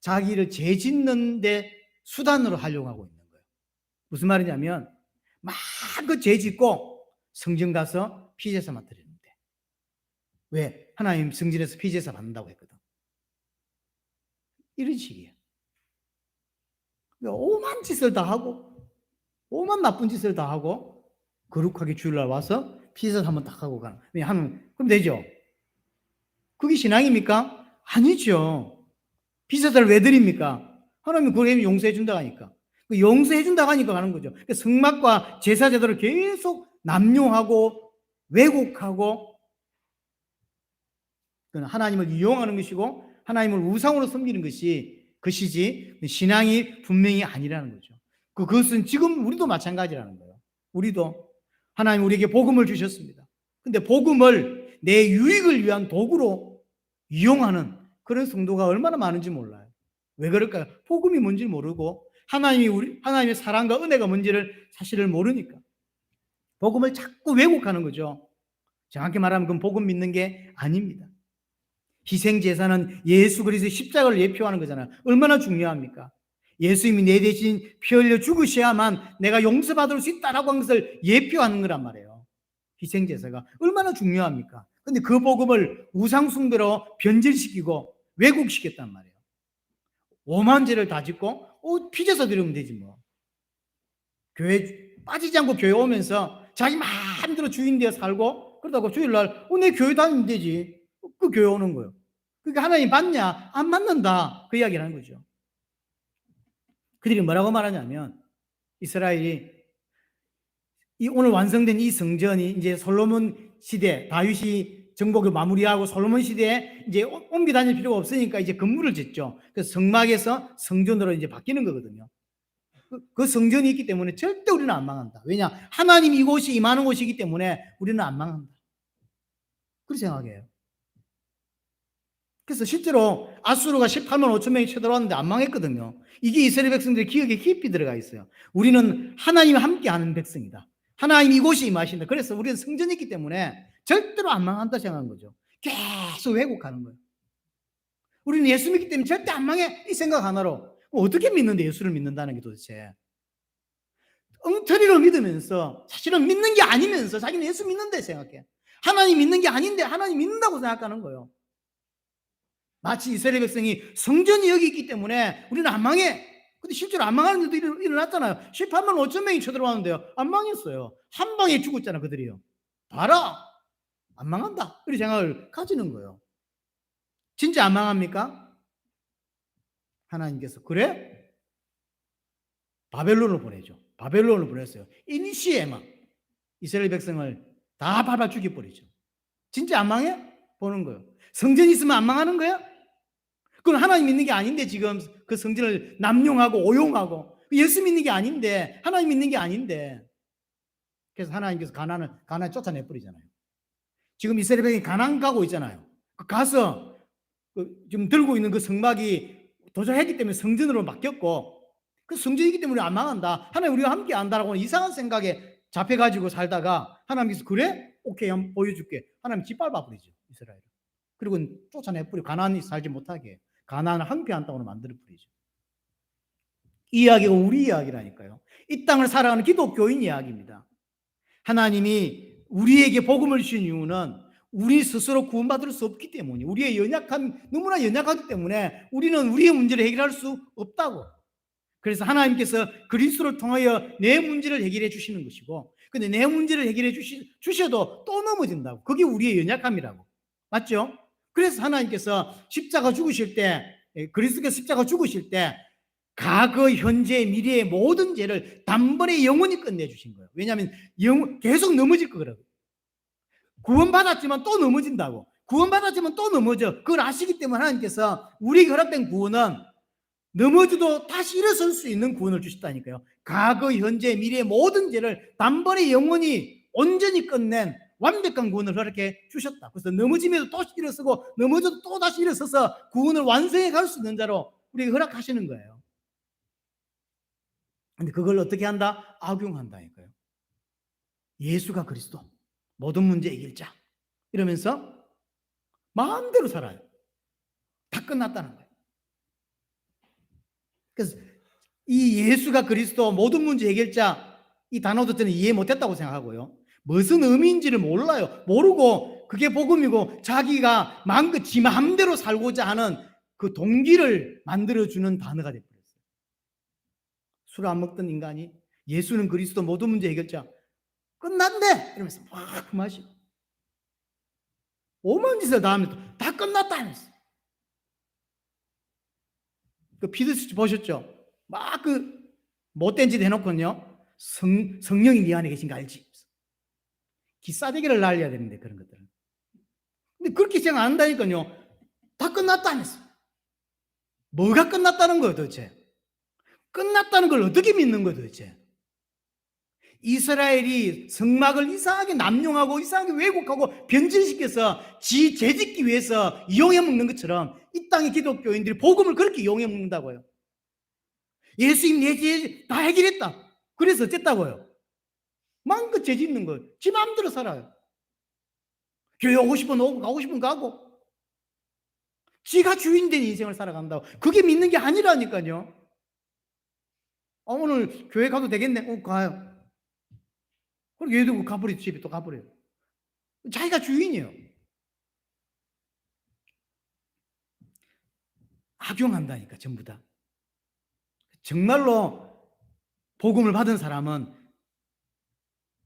자기를 죄 짓는 데 수단으로 활용하고 있는 거예요. 무슨 말이냐면 막 그 죄 짓고 성전 가서 피제사만 드리는데, 왜? 하나님 성전에서 피제사 받는다고 했거든. 이런 식이에요. 오만 짓을 다 하고 오만 나쁜 짓을 다 하고 거룩하게 주일날 와서 피제사 한번 딱 하고 가는. 그럼 되죠? 그게 신앙입니까? 아니죠. 피제사를 왜 드립니까? 하나님이 그걸 용서해 준다고 하니까. 용서해 준다고 하니까 가는 거죠. 성막과 제사 제도를 계속 남용하고 왜곡하고 하나님을 이용하는 것이고 하나님을 우상으로 섬기는 것이지 신앙이 분명히 아니라는 거죠. 그것은 지금 우리도 마찬가지라는 거예요. 우리도 하나님 우리에게 복음을 주셨습니다. 근데 복음을 내 유익을 위한 도구로 이용하는 그런 성도가 얼마나 많은지 몰라요. 왜 그럴까요? 복음이 뭔지 모르고 하나님의 사랑과 은혜가 뭔지를 사실을 모르니까 복음을 자꾸 왜곡하는 거죠. 정확히 말하면 그건 복음 믿는 게 아닙니다. 희생제사는 예수 그리스도의 십자가를 예표하는 거잖아요. 얼마나 중요합니까? 예수님이 내 대신 피 흘려 죽으셔야만 내가 용서받을 수 있다라고 하는 것을 예표하는 거란 말이에요. 희생제사가 얼마나 중요합니까? 근데 그 복음을 우상숭배로 변질시키고 왜곡시켰단 말이에요. 오만 죄를 다 짓고 피제사 드리면 되지 뭐. 교회 빠지지 않고 교회 오면서 자기 마음대로 주인 되어 살고 그러다가 주일날 내 교회 다니면 되지. 그 교회 오는 거예요. 그러니까 하나님 맞냐? 안 맞는다. 그 이야기를 하는 거죠. 그들이 뭐라고 말하냐면 이스라엘이 오늘 완성된 이 성전이 이제 솔로몬 시대, 다윗이 정복을 마무리하고 솔로몬 시대에 이제 옮겨 다닐 필요가 없으니까 이제 건물을 짓죠. 그래서 성막에서 성전으로 이제 바뀌는 거거든요. 그 성전이 있기 때문에 절대 우리는 안 망한다. 왜냐? 하나님 이곳이 임하는 곳이기 때문에 우리는 안 망한다. 그렇게 생각해요. 그래서 실제로 아수르가 18만 5천 명이 쳐들어왔는데 안 망했거든요. 이게 이스라엘 백성들의 기억에 깊이 들어가 있어요. 우리는 하나님이 함께하는 백성이다. 하나님 이곳이 임하신다. 그래서 우리는 성전이 있기 때문에 절대로 안 망한다 생각한 거죠. 계속 왜곡하는 거예요. 우리는 예수 믿기 때문에 절대 안 망해 이 생각 하나로 어떻게 믿는데 예수를 믿는다는 게 도대체 엉터리로 믿으면서 사실은 믿는 게 아니면서 자기는 예수 믿는데 생각해. 하나님 믿는 게 아닌데 하나님 믿는다고 생각하는 거예요. 마치 이스라엘 백성이 성전이 여기 있기 때문에 우리는 안 망해. 근데 실제로 안 망하는 일도 일어났잖아요. 18만 5천 명이 쳐들어왔는데요. 안 망했어요. 한 방에 죽었잖아 그들이요. 봐라. 안 망한다. 이런 생각을 가지는 거예요. 진짜 안 망합니까? 하나님께서 그래? 바벨론을 보내죠. 바벨론을 보냈어요. 일시에만 이스라엘 백성을 다 밟아 죽여버리죠. 진짜 안 망해? 보는 거예요. 성전이 있으면 안 망하는 거야? 그건 하나님 믿는 게 아닌데 지금 그 성전을 남용하고 오용하고 예수 믿는 게 아닌데 하나님 믿는 게 아닌데 그래서 하나님께서 가나안 쫓아내 버리잖아요. 지금 이스라엘 백성이 가나안 가고 있잖아요. 가서 지금 들고 있는 그 성막이 도전했기 때문에 성전으로 바뀌었고 그 성전이기 때문에 안 망한다. 하나님 우리가 함께 안다라고 이상한 생각에 잡혀가지고 살다가 하나님께서 그래? 오케이 한번 보여줄게. 하나님 짓밟아 버리죠 이스라엘. 그리고 쫓아내버리고 가나안이 살지 못하게 가나안을 함께한 땅으로 만들어버리죠. 이 이야기가 우리 이야기라니까요. 이 땅을 살아가는 기독교인 이야기입니다. 하나님이 우리에게 복음을 주신 이유는 우리 스스로 구원받을 수 없기 때문에 우리의 너무나 연약하기 때문에 우리는 우리의 문제를 해결할 수 없다고. 그래서 하나님께서 그리스도를 통하여 내 문제를 해결해 주시는 것이고 근데 내 문제를 해결해 주셔도 또 넘어진다고. 그게 우리의 연약함이라고. 맞죠? 그래서 하나님께서 십자가 죽으실 때 그리스도께서 십자가 죽으실 때 과거, 현재, 미래의 모든 죄를 단번에 영원히 끝내주신 거예요. 왜냐하면 계속 넘어질 거거든요. 구원받았지만 또 넘어진다고. 구원받았지만 또 넘어져. 그걸 아시기 때문에 하나님께서 우리에게 허락된 구원은 넘어져도 다시 일어설 수 있는 구원을 주셨다니까요. 과거, 현재, 미래의 모든 죄를 단번에 영원히 온전히 끝낸 완벽한 구원을 허락해 주셨다. 그래서 넘어지면서 또 일어서고 넘어져도 또 다시 일어서서 구원을 완성해 갈 수 있는 자로 우리에게 허락하시는 거예요. 근데 그걸 어떻게 한다? 악용한다니까요. 예수가 그리스도 모든 문제 해결자 이러면서 마음대로 살아요. 다 끝났다는 거예요. 그래서 이 예수가 그리스도 모든 문제 해결자 이 단어도 저는 이해 못했다고 생각하고요. 무슨 의미인지를 몰라요. 모르고 그게 복음이고 자기가 마음껏 지 마음대로 살고자 하는 그 동기를 만들어주는 단어가 되어버렸어요. 술 안 먹던 인간이 예수는 그리스도 모든 문제 해결자 끝났네 이러면서 막 마시고 오만 짓을 다 하면서 다 끝났다 하면서 그 피드스치 보셨죠? 막 그 못된 짓 해놓고요 성령이 네 안에 계신 거 알지? 기싸대기를 날려야 되는데 그런 것들은. 근데 그렇게 생각 안 한다니까요. 다 끝났다면서. 뭐가 끝났다는 거예요 도대체? 끝났다는 걸 어떻게 믿는 거예요 도대체? 이스라엘이 성막을 이상하게 남용하고 이상하게 왜곡하고 변질시켜서 지 재짓기 위해서 이용해 먹는 것처럼 이 땅의 기독교인들이 복음을 그렇게 이용해 먹는다고요. 예수님 내 죄 다 해결했다. 그래서 어쨌다고요? 마음껏 죄 짓는 거예요. 지 마음대로 살아요. 교회 오고 싶으면 오고 가고 싶으면 가고 지가 주인 된 인생을 살아간다고. 그게 믿는 게 아니라니까요. 오늘 교회 가도 되겠네. 가요. 그리고 얘도 가버려 집에 또 가버려요. 자기가 주인이에요. 악용한다니까 전부 다. 정말로 복음을 받은 사람은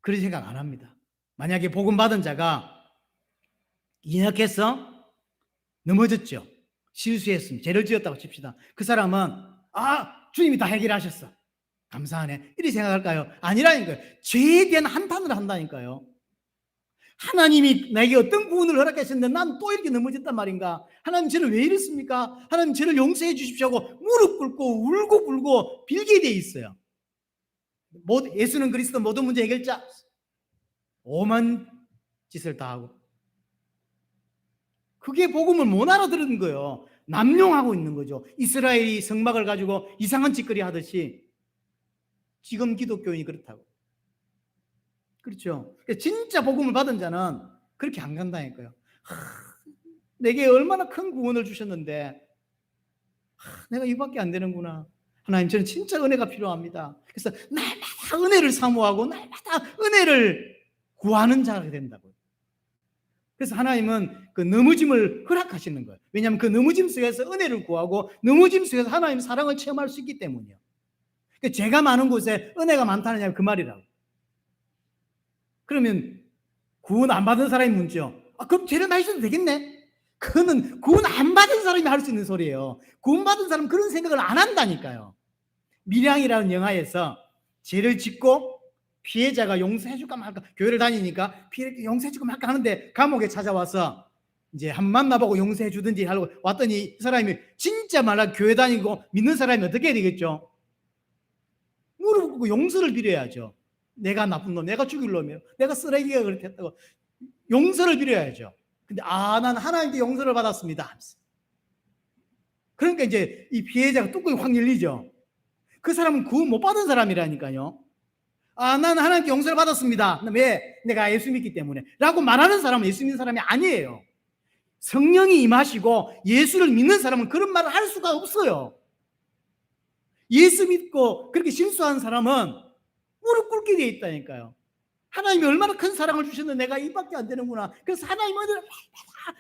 그런 생각 안 합니다. 만약에 복음 받은 자가 인약해서 넘어졌죠. 실수했습니다. 죄를 지었다고 칩시다. 그 사람은 주님이 다 해결하셨어. 감사하네. 이렇게 생각할까요? 아니라니까요. 죄에 대한 한탄을 한다니까요. 하나님이 나에게 어떤 구원을 허락하셨는데 난 또 이렇게 넘어졌단 말인가? 하나님 저를 왜 이랬습니까? 하나님 저를 용서해 주십시오 하고 무릎 꿇고 울고 불고 빌게 돼 있어요. 예수는 그리스도 모든 문제 해결자. 오만 짓을 다 하고. 그게 복음을 못 알아들은 거예요. 남용하고 있는 거죠. 이스라엘이 성막을 가지고 이상한 짓거리 하듯이 지금 기독교인이 그렇다고. 그렇죠. 진짜 복음을 받은 자는 그렇게 안 간다니까요. 내게 얼마나 큰 구원을 주셨는데 내가 이밖에 안 되는구나. 하나님 저는 진짜 은혜가 필요합니다. 그래서 날마다 은혜를 사모하고 날마다 은혜를 구하는 자가 된다고요. 그래서 하나님은 그 넘어짐을 허락하시는 거예요. 왜냐하면 그 넘어짐 속에서 은혜를 구하고 넘어짐 속에서 하나님 사랑을 체험할 수 있기 때문이요. 그러니까 죄가 많은 곳에 은혜가 많다느냐 그 말이라고. 그러면 구원 안 받은 사람이 문제요. 그럼 죄를 많이 셔도 되겠네. 그거는 구원 안 받은 사람이 할 수 있는 소리예요. 구원 받은 사람은 그런 생각을 안 한다니까요. 밀양이라는 영화에서 죄를 짓고 피해자가 용서해줄까 말까, 교회를 다니니까 용서해줄까 말까 하는데 감옥에 찾아와서 이제 한 만나보고 용서해주든지 하려고 왔더니 이 사람이 진짜 말라 교회 다니고 믿는 사람이 어떻게 해야 되겠죠? 무릎 꿇고 용서를 빌어야죠. 내가 나쁜 놈, 내가 죽일 놈이에요. 내가 쓰레기가 그렇게 했다고 용서를 빌어야죠. 근데 난 하나님께 용서를 받았습니다. 그러니까 이제 이 피해자가 뚜껑이 확 열리죠. 그 사람은 구원 못 받은 사람이라니까요. 나는 하나님께 용서를 받았습니다. 왜? 내가 예수 믿기 때문에. 라고 말하는 사람은 예수 믿는 사람이 아니에요. 성령이 임하시고 예수를 믿는 사람은 그런 말을 할 수가 없어요. 예수 믿고 그렇게 실수한 사람은 무릎 꿇게 돼 있다니까요. 하나님이 얼마나 큰 사랑을 주셨는데 내가 이밖에 안 되는구나. 그래서 하나님 은혜를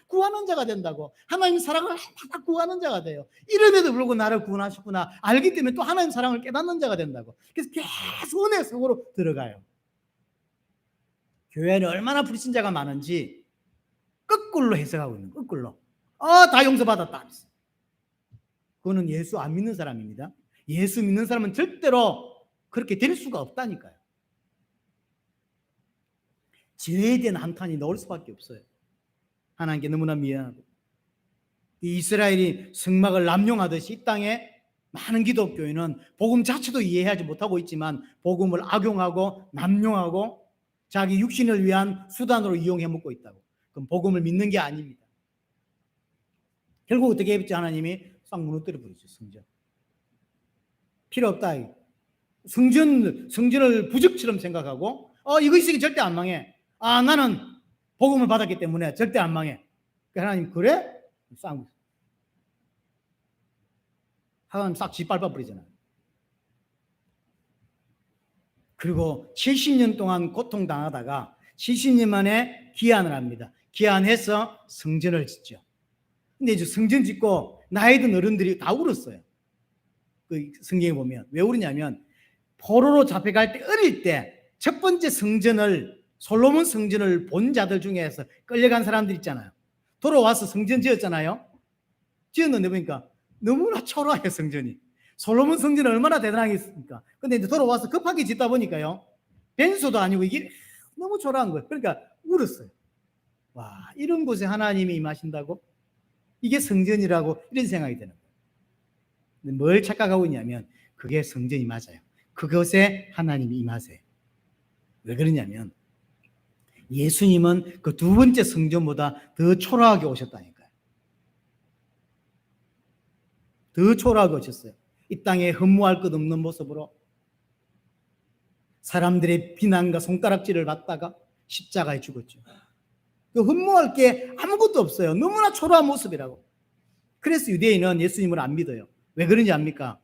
구하는 자가 된다고. 하나님 사랑을 구하는 자가 돼요. 이름에도 불구하고 나를 구원하셨구나 알기 때문에 또 하나님 사랑을 깨닫는 자가 된다고. 그래서 계속 은혜 속으로 들어가요. 교회는 얼마나 불신자가 많은지 거꾸로 해석하고 있는 거예요. 거꾸로. 다 용서받았다. 그거는 예수 안 믿는 사람입니다. 예수 믿는 사람은 절대로 그렇게 될 수가 없다니까요. 죄에 대한 한탄이 나올 수밖에 없어요. 하나님께 너무나 미안하고. 이스라엘이 성막을 남용하듯이 이 땅에 많은 기독교인은 복음 자체도 이해하지 못하고 있지만 복음을 악용하고 남용하고 자기 육신을 위한 수단으로 이용해 먹고 있다고. 그럼 복음을 믿는 게 아닙니다. 결국 어떻게 했지? 하나님이 싹 무너뜨려 버리죠. 성전. 필요 없다. 성전을 부적처럼 생각하고 이거 있으니 절대 안 망해. 나는 복음을 받았기 때문에 절대 안 망해. 하나님 그래? 싹 하나님 싹 짓밟아 버리잖아요. 그리고 70년 동안 고통당하다가 70년 만에 기한을 합니다. 기한해서 성전을 짓죠. 근데 이제 성전 짓고 나이 든 어른들이 다 울었어요. 그 성경에 보면 왜 울었냐면 포로로 잡혀갈 때 어릴 때 첫 번째 성전을 솔로몬 성전을 본 자들 중에서 끌려간 사람들 있잖아요. 돌아와서 성전 지었잖아요. 지었는데 보니까 너무나 초라해요. 성전이. 솔로몬 성전은 얼마나 대단하겠습니까? 근데 이제 돌아와서 급하게 짓다 보니까요, 벤소도 아니고 이게 너무 초라한 거예요. 그러니까 울었어요. 와, 이런 곳에 하나님이 임하신다고? 이게 성전이라고 이런 생각이 드는 거예요. 근데 뭘 착각하고 있냐면 그게 성전이 맞아요. 그것에 하나님이 임하세요. 왜 그러냐면 예수님은 그 두 번째 성전보다 더 초라하게 오셨다니까요. 더 초라하게 오셨어요. 이 땅에 허무할 것 없는 모습으로 사람들의 비난과 손가락질을 받다가 십자가에 죽었죠. 그 허무할 게 아무것도 없어요. 너무나 초라한 모습이라고. 그래서 유대인은 예수님을 안 믿어요. 왜 그런지 압니까?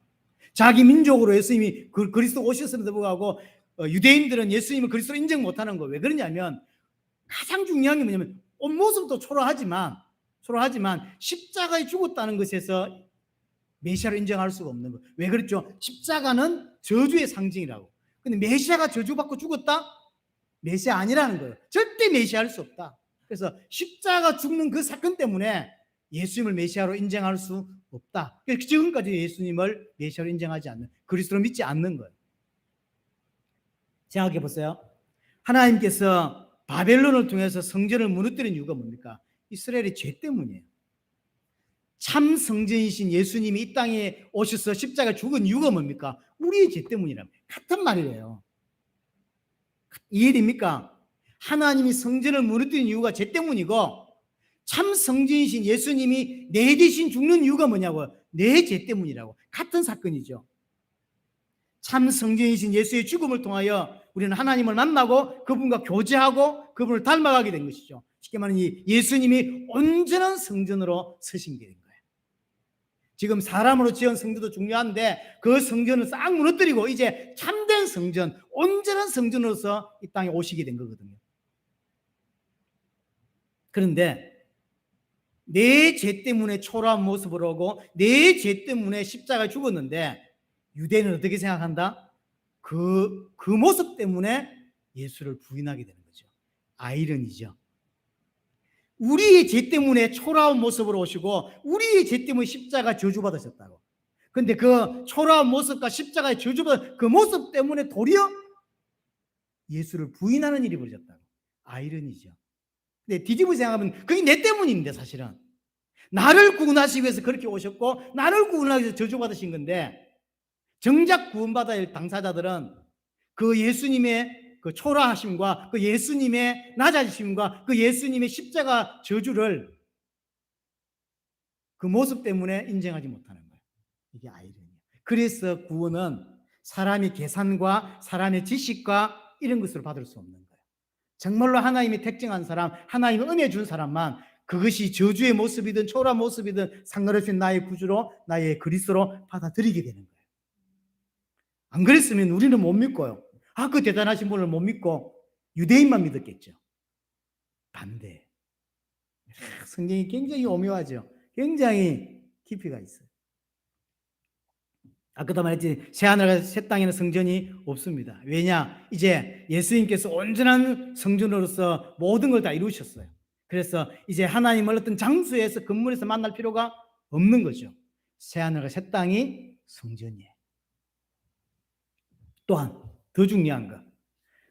자기 민족으로 예수님이 그리스도 오셨음에도 불구하고 유대인들은 예수님을 그리스도로 인정 못하는 거예요. 왜 그러냐면 가장 중요한 게 뭐냐면 옷 모습도 초라하지만 십자가에 죽었다는 것에서 메시아를 인정할 수가 없는 거예요. 왜 그렇죠? 십자가는 저주의 상징이라고. 근데 메시아가 저주받고 죽었다? 메시아 아니라는 거예요. 절대 메시아할 수 없다. 그래서 십자가 죽는 그 사건 때문에 예수님을 메시아로 인정할 수 없다. 지금까지 예수님을 메시아로 인정하지 않는, 그리스도로 믿지 않는 거예요. 생각해 보세요. 하나님께서 바벨론을 통해서 성전을 무너뜨린 이유가 뭡니까? 이스라엘의 죄 때문이에요. 참 성전이신 예수님이 이 땅에 오셔서 십자가에 죽은 이유가 뭡니까? 우리의 죄 때문이랍니다. 같은 말이에요. 이해됩니까? 하나님이 성전을 무너뜨린 이유가 죄 때문이고, 참 성전이신 예수님이 내 대신 죽는 이유가 뭐냐고요? 내 죄 때문이라고. 같은 사건이죠. 참 성전이신 예수의 죽음을 통하여 우리는 하나님을 만나고 그분과 교제하고 그분을 닮아가게 된 것이죠. 쉽게 말하면 예수님이 온전한 성전으로 서신 게 된 거예요. 지금 사람으로 지은 성전도 중요한데 그 성전을 싹 무너뜨리고 이제 참된 성전, 온전한 성전으로서 이 땅에 오시게 된 거거든요. 그런데 내 죄 때문에 초라한 모습으로 오고 내 죄 때문에 십자가에 죽었는데 유대인은 어떻게 생각한다? 그 모습 때문에 예수를 부인하게 되는 거죠. 아이러니죠. 우리의 죄 때문에 초라한 모습으로 오시고 우리의 죄 때문에 십자가 저주받으셨다고. 그런데 그 초라한 모습과 십자가의 저주받은 그 모습 때문에 도리어 예수를 부인하는 일이 벌어졌다고. 아이러니죠. 근데 뒤집어 생각하면 그게 내 때문인데 사실은. 나를 구원하시기 위해서 그렇게 오셨고 나를 구원하기 위해서 저주받으신 건데 정작 구원받아야 할 당사자들은 그 예수님의 그 초라하심과 그 예수님의 낮아지심과 그 예수님의 십자가 저주를 그 모습 때문에 인정하지 못하는 거예요. 이게 아이러니예요. 그래서 구원은 사람의 계산과 사람의 지식과 이런 것을 받을 수 없는 거예요. 정말로 하나님이 택정한 사람, 하나님이 은혜 준 사람만 그것이 저주의 모습이든 초라한 모습이든 상관없이 나의 구주로 나의 그리스도로 받아들이게 되는 거예요. 안 그랬으면 우리는 못 믿고요. 그 대단하신 분을 못 믿고 유대인만 믿었겠죠. 반대. 성경이 굉장히 오묘하죠. 굉장히 깊이가 있어요. 아까도 말했지 새하늘과 새 땅에는 성전이 없습니다. 왜냐? 이제 예수님께서 온전한 성전으로서 모든 걸 다 이루셨어요. 그래서 이제 하나님을 어떤 장소에서 건물에서 만날 필요가 없는 거죠. 새하늘과 새 땅이 성전이에요. 또한 더 중요한 거,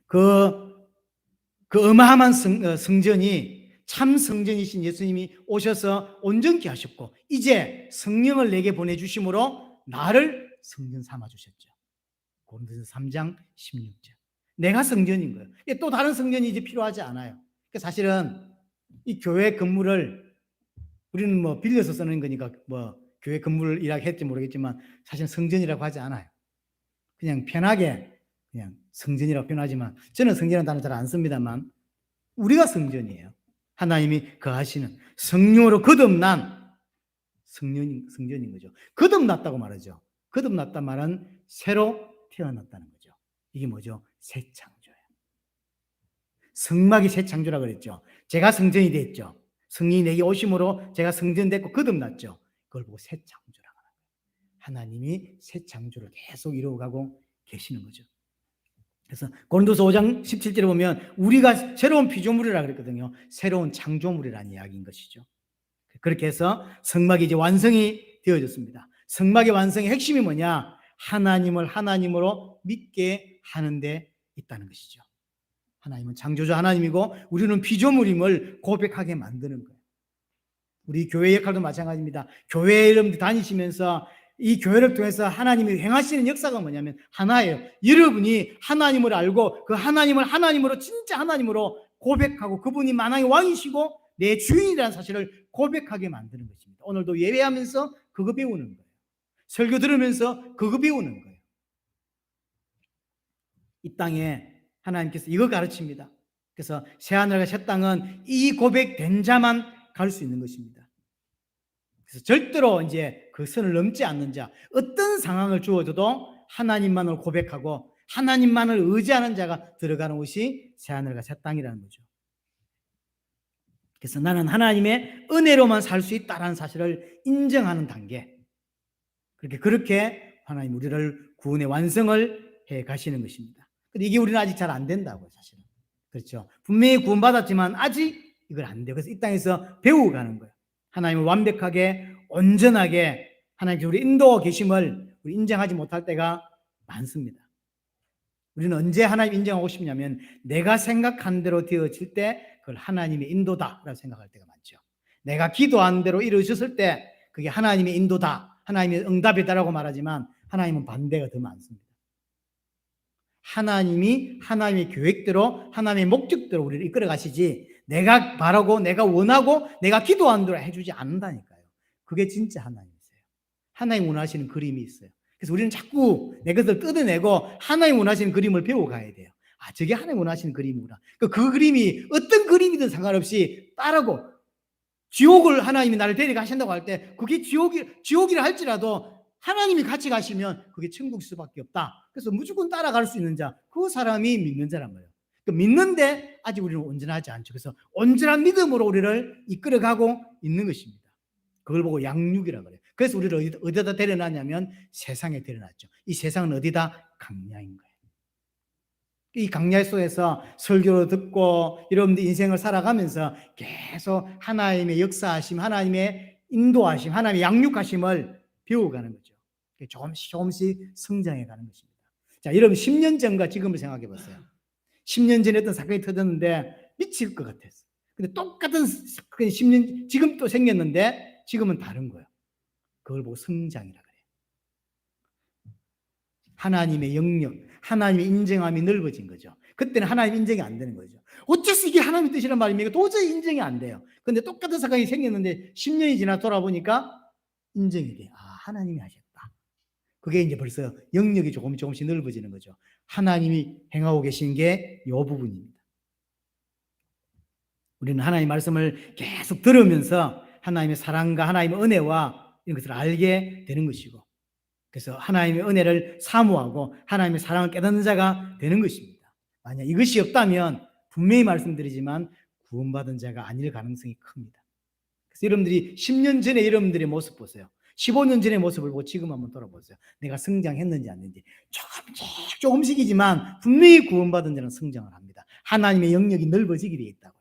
그 어마어마한 성전이 참 성전이신 예수님이 오셔서 온전케 하셨고 이제 성령을 내게 보내주심으로 나를 성전 삼아주셨죠. 고린도서 3장 16절. 내가 성전인 거예요. 또 다른 성전이 이제 필요하지 않아요. 그러니까 사실은 이 교회 건물을 우리는 뭐 빌려서 쓰는 거니까 뭐 교회 건물이라고 했지 모르겠지만 사실 성전이라고 하지 않아요. 그냥 편하게 그냥 성전이라고 표현하지만 저는 성전이라는 단어 잘 안 씁니다만 우리가 성전이에요. 하나님이 거하시는 성령으로 거듭난 성전인 거죠. 거듭났다고 말하죠. 거듭났단 말은 새로 태어났다는 거죠. 이게 뭐죠? 새 창조예요. 성막이 새 창조라고 그랬죠. 제가 성전이 됐죠. 성령이 내게 오심으로 제가 성전됐고 거듭났죠. 그걸 보고 새 창조라고 하는 거예요. 하나님이 새 창조를 계속 이루어가고 계시는 거죠. 그래서 고린도서 5장 17절에 보면 우리가 새로운 피조물이라고 그랬거든요. 새로운 창조물이라는 이야기인 것이죠. 그렇게 해서 성막이 이제 완성이 되어졌습니다. 성막의 완성의 핵심이 뭐냐? 하나님을 하나님으로 믿게 하는 데 있다는 것이죠. 하나님은 창조주 하나님이고 우리는 피조물임을 고백하게 만드는 거예요. 우리 교회 역할도 마찬가지입니다. 교회 여러분들 다니시면서 이 교회를 통해서 하나님이 행하시는 역사가 뭐냐면 하나예요. 여러분이 하나님을 알고 그 하나님을 하나님으로 진짜 하나님으로 고백하고 그분이 만왕의 왕이시고 내 주인이라는 사실을 고백하게 만드는 것입니다. 오늘도 예배하면서 그거 배우는 거예요. 설교 들으면서 그거 배우는 거예요. 이 땅에 하나님께서 이거 가르칩니다. 그래서 새하늘과 새 땅은 이 고백된 자만 갈 수 있는 것입니다. 그래서 절대로 이제 그 선을 넘지 않는 자, 어떤 상황을 주어져도 하나님만을 고백하고 하나님만을 의지하는 자가 들어가는 곳이 새하늘과 새 땅이라는 거죠. 그래서 나는 하나님의 은혜로만 살 수 있다는 사실을 인정하는 단계. 그렇게 하나님 우리를 구원의 완성을 해 가시는 것입니다. 근데 이게 우리는 아직 잘 안 된다고요, 사실은. 그렇죠. 분명히 구원받았지만 아직 이걸 안 돼요. 그래서 이 땅에서 배워가는 거예요. 하나님을 완벽하게 온전하게 하나님께서 우리 인도하고 계심을 우리 인정하지 못할 때가 많습니다. 우리는 언제 하나님 인정하고 싶냐면 내가 생각한 대로 되어질 때 그걸 하나님의 인도다라고 생각할 때가 많죠. 내가 기도한 대로 이루어졌을 때 그게 하나님의 인도다, 하나님의 응답이다라고 말하지만 하나님은 반대가 더 많습니다. 하나님이 하나님의 계획대로 하나님의 목적대로 우리를 이끌어 가시지 내가 바라고 내가 원하고 내가 기도한 대로 해주지 않는다니까요. 그게 진짜 하나님이세요. 하나님 원하시는 그림이 있어요. 그래서 우리는 자꾸 내 것을 뜯어내고 하나님 원하시는 그림을 배워가야 돼요. 아, 저게 하나님 원하시는 그림이구나. 그 그림이 어떤 그림이든 상관없이 따르고 지옥을 하나님이 나를 데려가신다고 할 때 그게 지옥이라 할지라도 하나님이 같이 가시면 그게 천국일 수밖에 없다. 그래서 무조건 따라갈 수 있는 자, 그 사람이 믿는 자란 말이에요. 그러니까 믿는데 아직 우리는 온전하지 않죠. 그래서 온전한 믿음으로 우리를 이끌어가고 있는 것입니다. 그걸 보고 양육이라고 그래요. 그래서 우리를 어디다 데려놨냐면 세상에 데려놨죠. 이 세상은 어디다? 강야인 거예요. 이 강야 속에서 설교를 듣고 여러분들 인생을 살아가면서 계속 하나님의 역사하심, 하나님의 인도하심, 하나님의 양육하심을 배워가는 거죠. 조금씩 조금씩 성장해가는 것입니다. 자, 여러분 10년 전과 지금을 생각해 보세요. 10년 전에 어떤 사건이 터졌는데 미칠 것 같았어요. 근데 똑같은 10년 지금 또 생겼는데 지금은 다른 거예요. 그걸 보고 성장이라 그래요. 하나님의 영역, 하나님의 인정함이 넓어진 거죠. 그때는 하나님 인정이 안 되는 거죠. 어째서 이게 하나님의 뜻이란 말입니까? 도저히 인정이 안 돼요. 근데 똑같은 사건이 생겼는데 10년이 지나 돌아보니까 인정이 돼요. 아, 하나님이 하셨다. 그게 이제 벌써 영역이 조금씩 넓어지는 거죠. 하나님이 행하고 계신 게 이 부분입니다. 우리는 하나님의 말씀을 계속 들으면서 하나님의 사랑과 하나님의 은혜와 이런 것을 알게 되는 것이고, 그래서 하나님의 은혜를 사모하고 하나님의 사랑을 깨닫는 자가 되는 것입니다. 만약 이것이 없다면 분명히 말씀드리지만 구원받은 자가 아닐 가능성이 큽니다. 그래서 여러분들이 10년 전에 여러분들의 모습 보세요. 15년 전의 모습을 보고 지금 한번 돌아보세요. 내가 성장했는지 안 했는지. 조금씩이지만 분명히 구원받은 자는 성장을 합니다. 하나님의 영역이 넓어지게 되어 있다고요.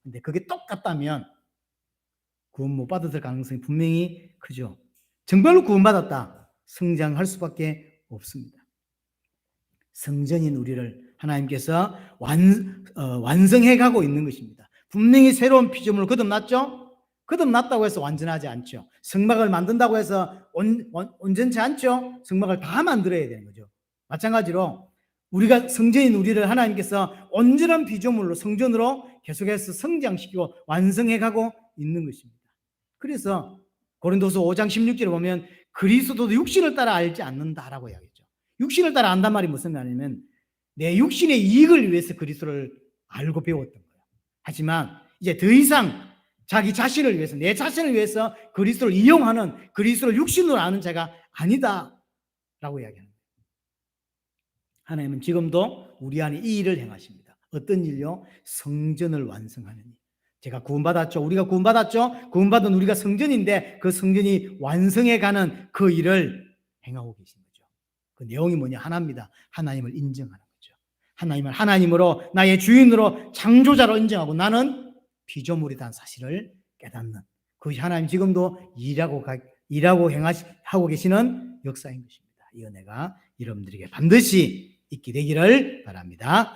근데 그게 똑같다면 구원 못 받았을 가능성이 분명히 크죠. 정말로 구원받았다. 성장할 수밖에 없습니다. 성전인 우리를 하나님께서 완성해 가고 있는 것입니다. 분명히 새로운 피조물을 거듭났죠? 거듭났다고 해서 완전하지 않죠. 성막을 만든다고 해서 온전치 않죠. 성막을 다 만들어야 되는 거죠. 마찬가지로 우리가 성전인 우리를 하나님께서 온전한 피조물로 성전으로 계속해서 성장시키고 완성해 가고 있는 것입니다. 그래서 고린도서 5장 16절에 보면 그리스도도 육신을 따라 알지 않는다라고 이야기했죠. 육신을 따라 안단 말이 무슨 말이냐면 내 육신의 이익을 위해서 그리스도를 알고 배웠던 거예요. 하지만 이제 더 이상 자기 자신을 위해서, 내 자신을 위해서 그리스도를 이용하는, 그리스도를 육신으로 아는 자가 아니다라고 이야기하는 거예요. 하나님은 지금도 우리 안에 이 일을 행하십니다. 어떤 일요? 성전을 완성하는 일. 제가 구원받았죠. 우리가 구원받았죠. 구원받은 우리가 성전인데 그 성전이 완성해가는 그 일을 행하고 계신 거죠. 그 내용이 뭐냐? 하나입니다. 하나님을 인정하는 거죠. 하나님을 하나님으로, 나의 주인으로, 창조자로 인정하고 나는 피조물이라는 사실을 깨닫는, 그 하나님 지금도 일하고 하고 계시는 역사인 것입니다. 이 은혜가 여러분들에게 반드시 있게 되기를 바랍니다.